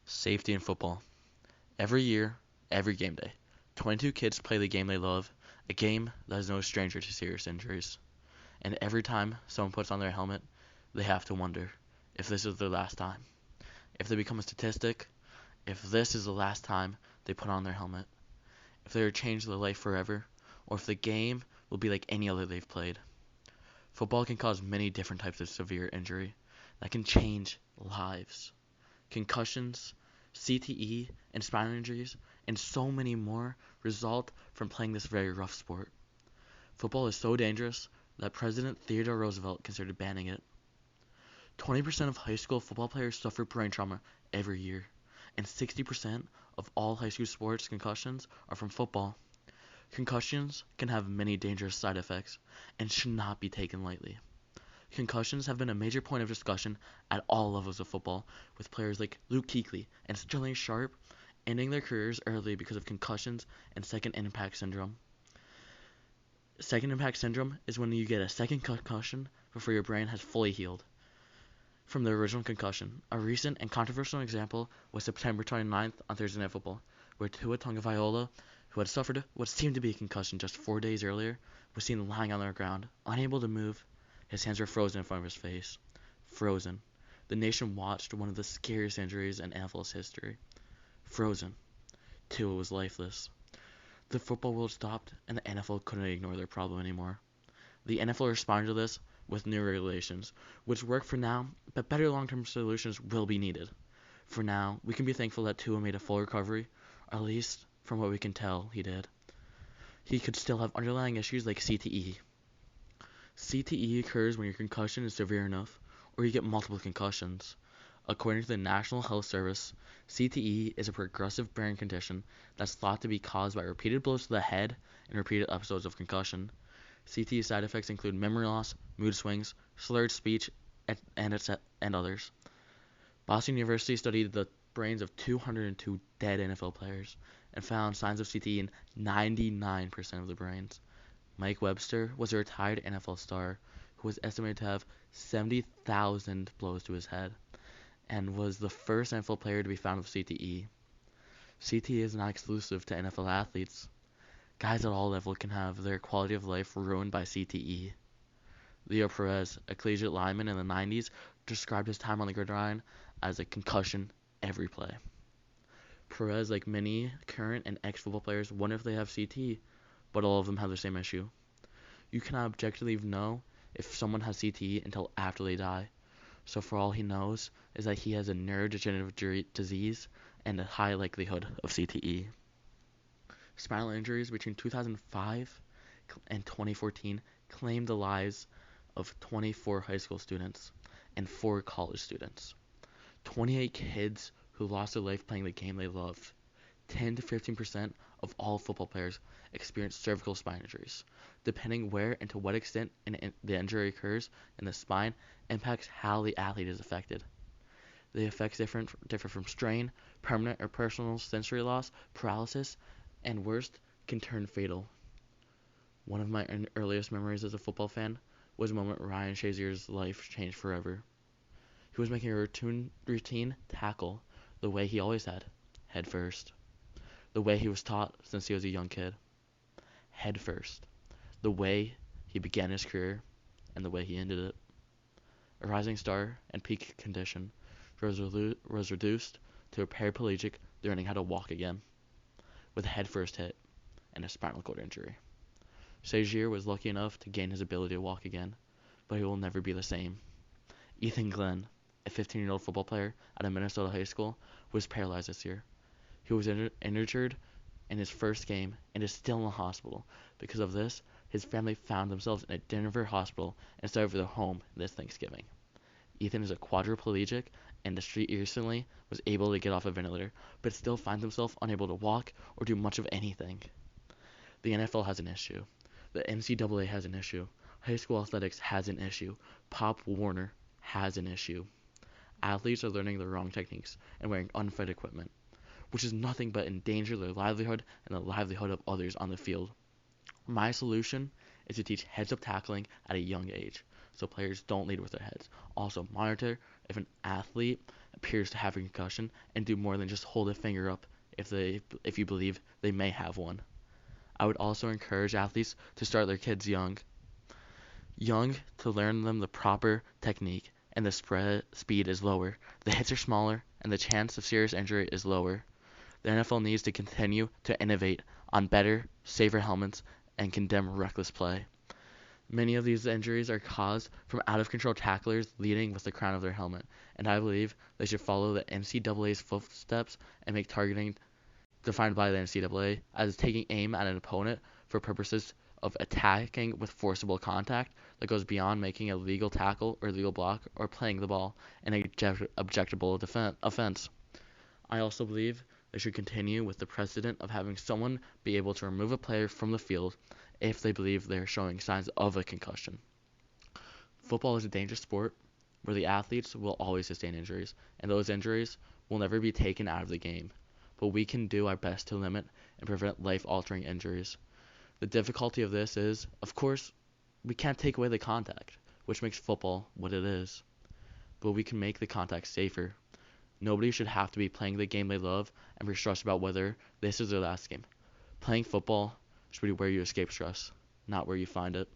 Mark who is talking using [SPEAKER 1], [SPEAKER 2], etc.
[SPEAKER 1] Safety in football. Every year, every game day, 22 kids play the game they love, a game that is no stranger to serious injuries. And every time someone puts on their helmet, they have to wonder if this is their last time. If they become a statistic, if this is the last time they put on their helmet, if they are changed their life forever, or if the game will be like any other they've played. Football can cause many different types of severe injury that can change lives. Concussions, CTE, and spinal injuries, and so many more result from playing this very rough sport. Football is so dangerous that President Theodore Roosevelt considered banning it. 20% of high school football players suffer brain trauma every year, and 60% of all high school sports concussions are from football. Concussions can have many dangerous side effects and should not be taken lightly. Concussions have been a major point of discussion at all levels of football, with players like Luke Kuechly and Sterling Sharp ending their careers early because of concussions and second impact syndrome. Second impact syndrome is when you get a second concussion before your brain has fully healed from the original concussion. A recent and controversial example was September 29th on Thursday Night Football, where Tua Tagovailoa, who had suffered what seemed to be a concussion just 4 days earlier, was seen lying on the ground, unable to move. His hands were frozen in front of his face. Frozen. The nation watched one of the scariest injuries in NFL's history. Frozen. Tua was lifeless. The football world stopped, and the NFL couldn't ignore their problem anymore. The NFL responded to this with new regulations, which work for now, but better long-term solutions will be needed. For now, we can be thankful that Tua made a full recovery, or at least from what we can tell, he did. He could still have underlying issues like CTE. CTE occurs when your concussion is severe enough, or you get multiple concussions. According to the National Health Service, CTE is a progressive brain condition that's thought to be caused by repeated blows to the head and repeated episodes of concussion. CTE side effects include memory loss, mood swings, slurred speech, and others. Boston University studied the brains of 202 dead NFL players and found signs of CTE in 99% of the brains. Mike Webster was a retired NFL star who was estimated to have 70,000 blows to his head and was the first NFL player to be found with CTE. CTE is not exclusive to NFL athletes. Guys at all levels can have their quality of life ruined by CTE. Leo Perez, a collegiate lineman in the 90s, described his time on the gridiron as a concussion every play. Perez, like many current and ex-football players, wonder if they have CTE, but all of them have the same issue. You cannot objectively know if someone has CTE until after they die. So for all he knows is that he has a neurodegenerative disease and a high likelihood of CTE. Spinal injuries between 2005 and 2014 claimed the lives of 24 high school students and 4 college students. 28 kids who lost their life playing the game they love. 10 to 15% of all football players experience cervical spine injuries. Depending where and to what extent the injury occurs in the spine impacts how the athlete is affected. The effects differ from strain, permanent or personal sensory loss, paralysis, and worst, can turn fatal. One of my earliest memories as a football fan was the moment Ryan Shazier's life changed forever. He was making a routine tackle the way he always had, head first. The way he was taught since he was a young kid, head first. The way he began his career and the way he ended it. A rising star and peak condition was reduced to a paraplegic learning how to walk again, with a head first hit and a spinal cord injury. Shazier was lucky enough to gain his ability to walk again, but he will never be the same. Ethan Glenn, a 15-year-old football player at a Minnesota high school, was paralyzed this year. He was injured in his first game and is still in the hospital. Because of this, his family found themselves in a Denver hospital instead of their home this Thanksgiving. Ethan is a quadriplegic and recently was able to get off a ventilator, but still finds himself unable to walk or do much of anything. The NFL has an issue. The NCAA has an issue. High school athletics has an issue. Pop Warner has an issue. Athletes are learning the wrong techniques and wearing unfit equipment, which is nothing but endanger their livelihood and the livelihood of others on the field. My solution is to teach heads-up tackling at a young age, so players don't lead with their heads. Also, monitor if an athlete appears to have a concussion and do more than just hold a finger up if you believe they may have one. I would also encourage athletes to start their kids young to learn them the proper technique, and the spread speed is lower, the hits are smaller, and the chance of serious injury is lower. The NFL needs to continue to innovate on better, safer helmets and condemn reckless play. Many of these injuries are caused from out-of-control tacklers leading with the crown of their helmet, and I believe they should follow the NCAA's footsteps and make targeting defined by the NCAA as taking aim at an opponent for purposes of attacking with forcible contact that goes beyond making a legal tackle or legal block or playing the ball an objectable offense. I also believe they should continue with the precedent of having someone be able to remove a player from the field if they believe they are showing signs of a concussion. Football is a dangerous sport where the athletes will always sustain injuries, and those injuries will never be taken out of the game. But we can do our best to limit and prevent life-altering injuries. The difficulty of this is, of course, we can't take away the contact, which makes football what it is. But we can make the contact safer. Nobody should have to be playing the game they love and be stressed about whether this is their last game. Playing football should be where you escape stress, not where you find it.